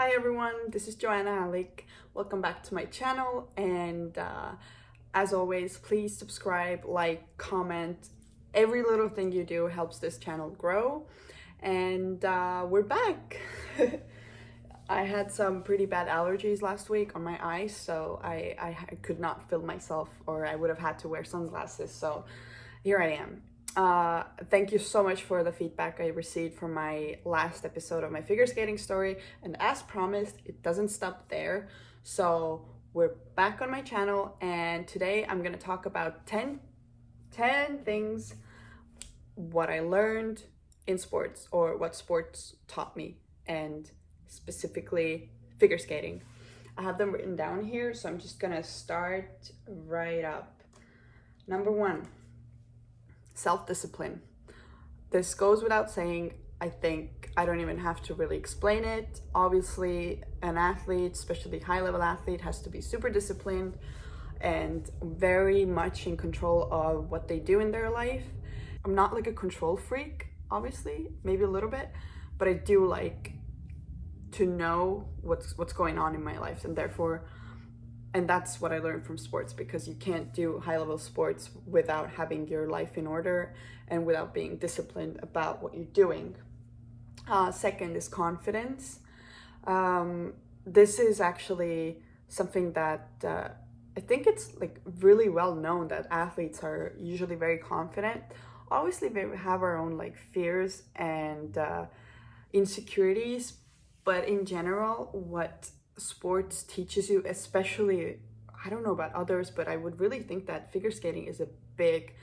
Hi everyone, this is Johanna, Allik. Welcome back to my channel, and as always, please subscribe, like, comment. Every little thing you do helps this channel grow, and we're back. I had some pretty bad allergies last week on my eyes, so I could not film myself, or I would have had to wear sunglasses, so here I am. Thank you so much for the feedback I received from my last episode of my figure skating story, and as promised, it doesn't stop there. So we're back on my channel, and today I'm gonna talk about 10 things what I learned in sports, or what sports taught me, and specifically figure skating. I have them written down here, so I'm just gonna start right up. Number one, self-discipline. This goes without saying. I think I don't even have to really explain it. Obviously, an athlete, especially high-level athlete, has to be super disciplined and very much in control of what they do in their life. I'm not like a control freak, obviously, maybe a little bit, but I do like to know what's going on in my life, and that's what I learned from sports, because you can't do high-level sports without having your life in order and without being disciplined about what you're doing. Second is confidence. This is actually something that I think it's like really well known that athletes are usually very confident. Obviously, we have our own like fears and insecurities, but in general, what sports teaches you, especially, I don't know about others, but I would really think that figure skating is a big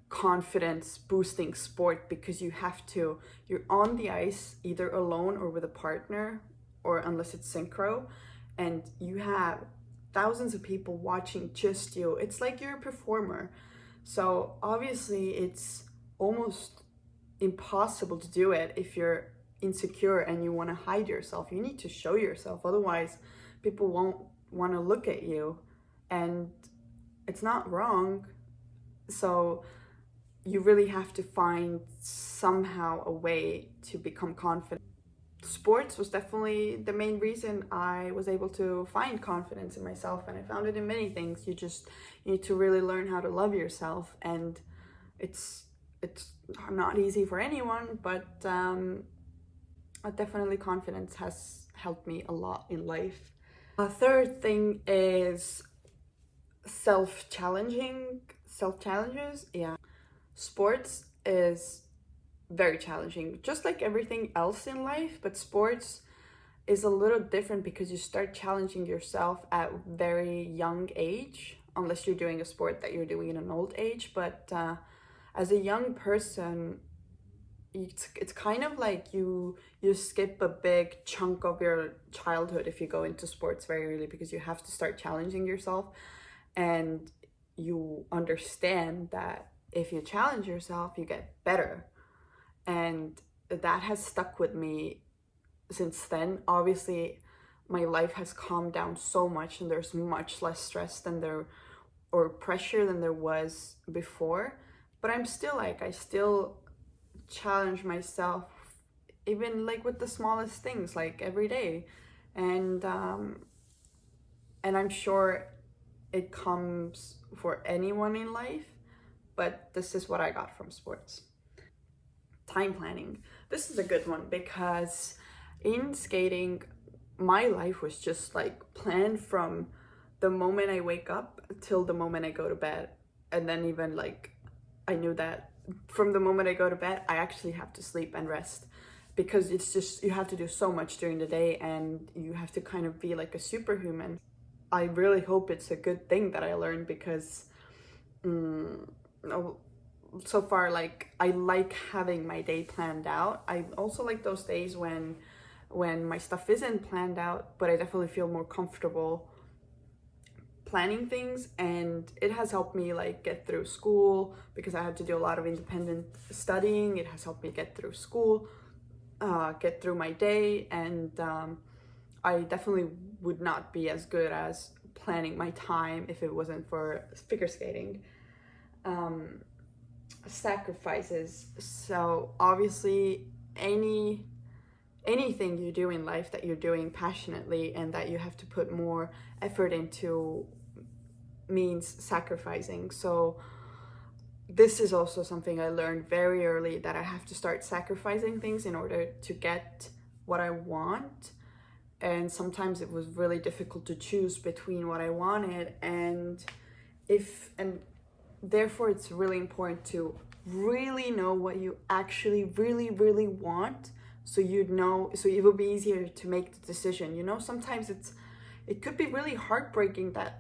confidence boosting sport, because you're on the ice either alone or with a partner, or unless it's synchro, and you have thousands of people watching just you. It's like you're a performer. So obviously it's almost impossible to do it if you're insecure and you want to hide yourself. You need to show yourself, otherwise people won't want to look at you, and it's not wrong. So you really have to find somehow a way to become confident. Sports was definitely the main reason I was able to find confidence in myself, and I found it in many things. You need to really learn how to love yourself, and it's not easy for anyone, but definitely confidence has helped me a lot in life. A third thing is self-challenges. Yeah, sports is very challenging, just like everything else in life, but sports is a little different because you start challenging yourself at very young age, unless you're doing a sport that you're doing in an old age. But as a young person, it's kind of like you skip a big chunk of your childhood if you go into sports very early, because you have to start challenging yourself, and you understand that if you challenge yourself, you get better. And that has stuck with me since then. Obviously, my life has calmed down so much, and there's much less stress or pressure than there was before. But I'm still like, I still challenge myself, even like with the smallest things, like every day. And I'm sure it comes for anyone in life, but this is what I got from sports. Time planning. This is a good one, because in skating, my life was just like planned from the moment I wake up till the moment I go to bed. And then even like, I knew that from the moment I go to bed, I actually have to sleep and rest, because it's just, you have to do so much during the day, and you have to kind of be like a superhuman. I really hope it's a good thing that I learned, because so far, like, I like having my day planned out. I also like those days when my stuff isn't planned out, but I definitely feel more comfortable planning things. And it has helped me like get through school, because I had to do a lot of independent studying. It has helped me get through school, get through my day, and I definitely would not be as good as planning my time if it wasn't for figure skating. Sacrifices. So obviously any anything you do in life that you're doing passionately and that you have to put more effort into means sacrificing. So this is also something I learned very early, that I have to start sacrificing things in order to get what I want. And sometimes it was really difficult to choose between what I wanted and therefore it's really important to really know what you actually really want, so it will be easier to make the decision. You know, sometimes it could be really heartbreaking that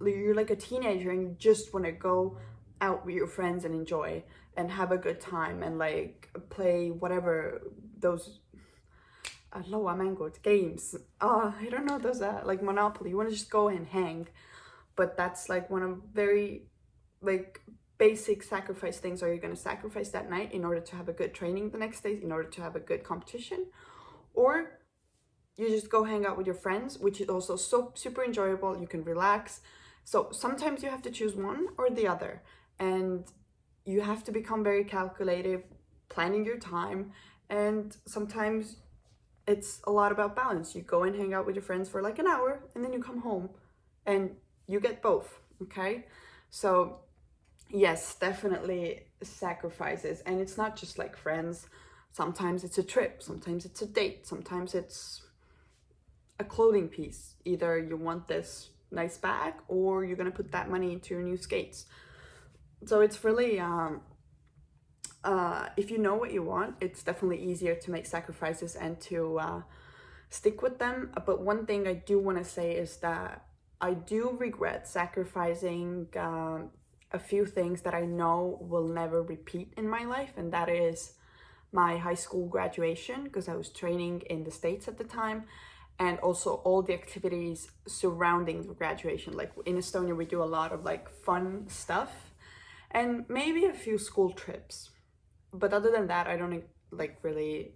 you're like a teenager and you just want to go out with your friends and enjoy and have a good time and like play whatever those games. I don't know, those like Monopoly. You want to just go and hang, but that's like one of very like basic sacrifice things. Are you going to sacrifice that night in order to have a good training the next day, in order to have a good competition, or you just go hang out with your friends, which is also so super enjoyable. You can relax. So sometimes you have to choose one or the other, and you have to become very calculative, planning your time. And sometimes it's a lot about balance. You go and hang out with your friends for like an hour and then you come home and you get both. Okay, so yes, definitely sacrifices. And it's not just like friends. Sometimes it's a trip, sometimes it's a date, sometimes it's a clothing piece. Either you want this nice bag or you're gonna put that money into your new skates. So it's really if you know what you want, it's definitely easier to make sacrifices and to stick with them. But one thing I do want to say is that I do regret sacrificing a few things that I know will never repeat in my life, and that is my high school graduation, because I was training in the States at the time, and also all the activities surrounding the graduation. Like in Estonia, we do a lot of like fun stuff and maybe a few school trips. But other than that, I don't like really,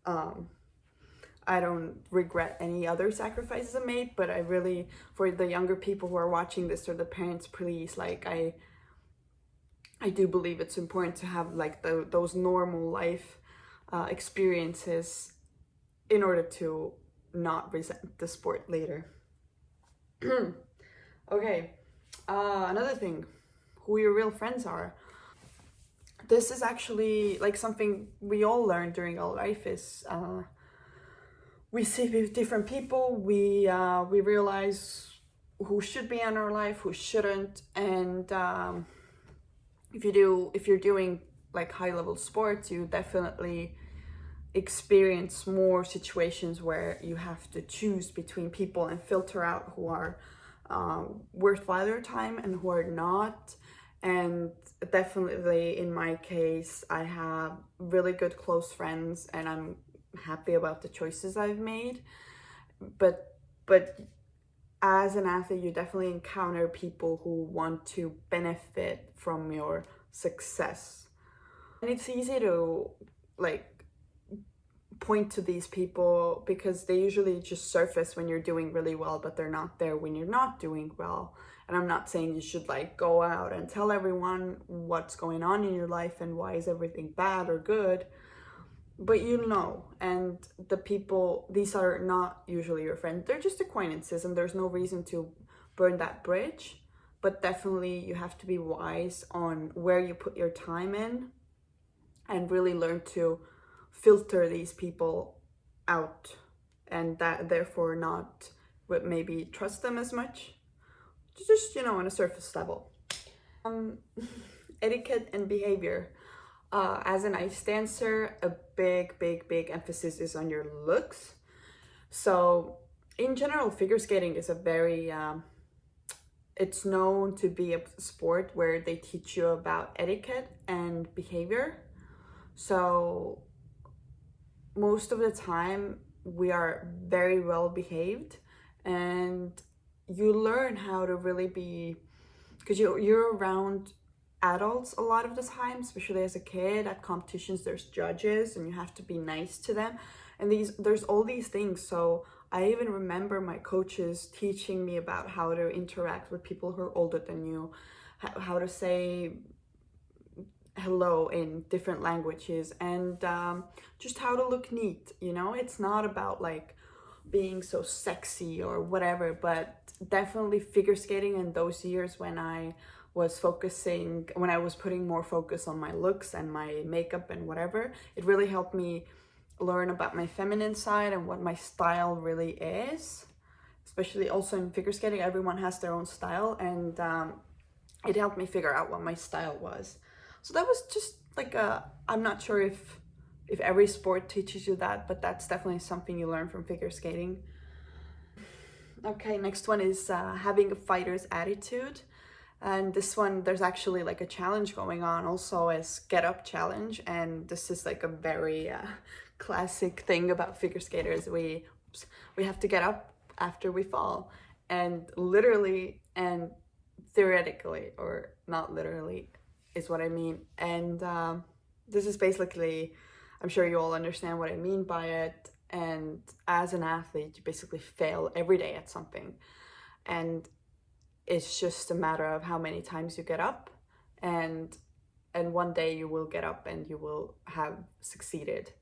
I don't regret any other sacrifices I made. But I really, for the younger people who are watching this, or the parents, please, like I do believe it's important to have like those normal life experiences in order to not resent the sport later. Okay, another thing, who your real friends are. This is actually like something we all learn during our life is we see with different people, we realize who should be in our life, who shouldn't. And if you're doing like high level sports, you definitely experience more situations where you have to choose between people and filter out who are worthwhile your time and who are not. And definitely in my case, I have really good close friends and I'm happy about the choices I've made. But as an athlete, you definitely encounter people who want to benefit from your success. And it's easy to like point to these people because they usually just surface when you're doing really well, but they're not there when you're not doing well. And I'm not saying you should like go out and tell everyone what's going on in your life and why is everything bad or good, but you know. And the people, these are not usually your friends, they're just acquaintances, and there's no reason to burn that bridge. But definitely you have to be wise on where you put your time in and really learn to filter these people out, and that therefore not maybe trust them as much, just, you know, on a surface level. Etiquette and behavior. As an ice dancer, a big emphasis is on your looks. So in general, figure skating is a very it's known to be a sport where they teach you about etiquette and behavior. So most of the time we are very well behaved, and you learn how to really be, because you're around adults a lot of the time, especially as a kid. At competitions there's judges and you have to be nice to them, and there's all these things. So I even remember my coaches teaching me about how to interact with people who are older than you, how to say hello in different languages, and just how to look neat, you know? It's not about like being so sexy or whatever, but definitely figure skating in those years when I was putting more focus on my looks and my makeup and whatever, it really helped me learn about my feminine side and what my style really is. Especially also in figure skating, everyone has their own style, and it helped me figure out what my style was. So that was just like I'm not sure if every sport teaches you that, but that's definitely something you learn from figure skating. Okay, next one is having a fighter's attitude. And this one, there's actually like a challenge going on also as get up challenge. And this is like a very classic thing about figure skaters. We have to get up after we fall. And literally and theoretically, or not literally, is what I mean. And this is basically, I'm sure you all understand what I mean by it. And as an athlete, you basically fail every day at something. And it's just a matter of how many times you get up, and one day you will get up and you will have succeeded.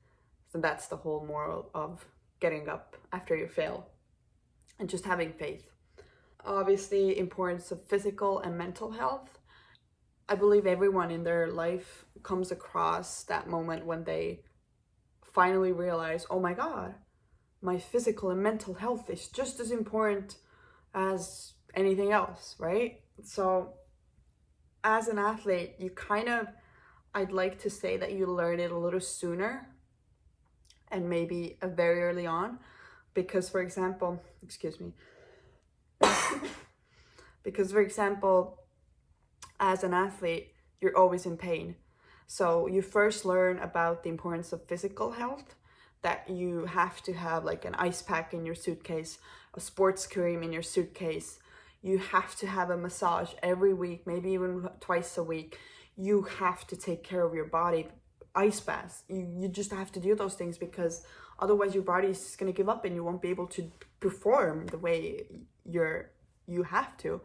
So that's the whole moral of getting up after you fail, and just having faith. Obviously, importance of physical and mental health. I believe everyone in their life comes across that moment when they finally realize, oh my God, my physical and mental health is just as important as anything else, right? So as an athlete, I'd like to say that you learn it a little sooner, and maybe very early on, because for example, as an athlete, you're always in pain. So you first learn about the importance of physical health, that you have to have like an ice pack in your suitcase, a sports cream in your suitcase. You have to have a massage every week, maybe even twice a week. You have to take care of your body, ice baths. You just have to do those things, because otherwise your body is just going to give up and you won't be able to perform the way you have to.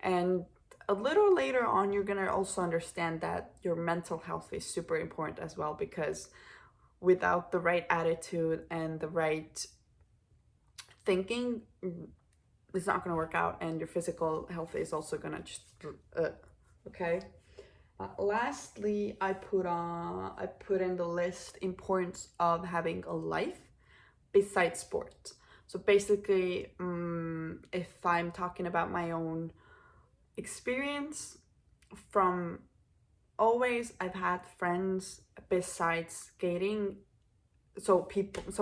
And a little later on, you're going to also understand that your mental health is super important as well, because without the right attitude and the right thinking, it's not going to work out, and your physical health is also going to just okay. Lastly, I put in the list importance of having a life besides sport. So basically, if I'm talking about my own experience, from always I've had friends besides skating. So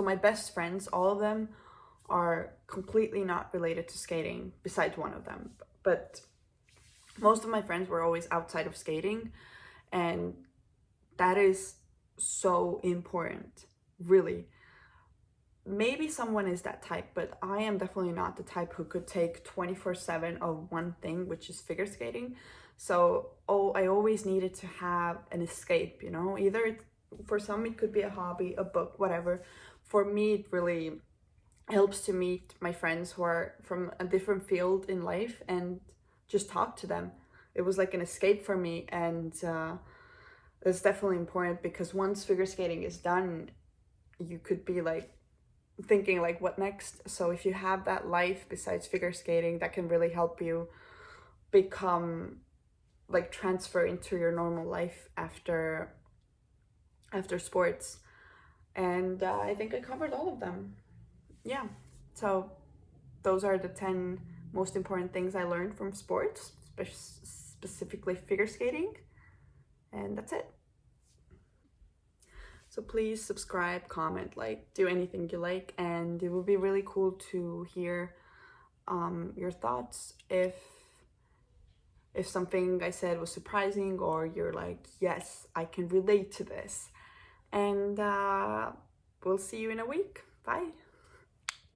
my best friends, all of them are completely not related to skating besides one of them, but most of my friends were always outside of skating, and that is so important, really. Maybe someone is that type, but I am definitely not the type who could take 24/7 of one thing, which is figure skating. So I always needed to have an escape, you know, either for some it could be a hobby, a book, whatever. For me, it really helps to meet my friends who are from a different field in life and just talk to them. It was like an escape for me, and it's definitely important, because once figure skating is done, you could be like thinking like, what next? So if you have that life besides figure skating, that can really help you become like transfer into your normal life after sports. And I think I covered all of them. Yeah, so those are the 10 most important things I learned from sports, specifically figure skating, and that's it. So please subscribe, comment, like, do anything you like, and it would be really cool to hear your thoughts. If something I said was surprising, or you're like, yes, I can relate to this. And we'll see you in a week. Bye.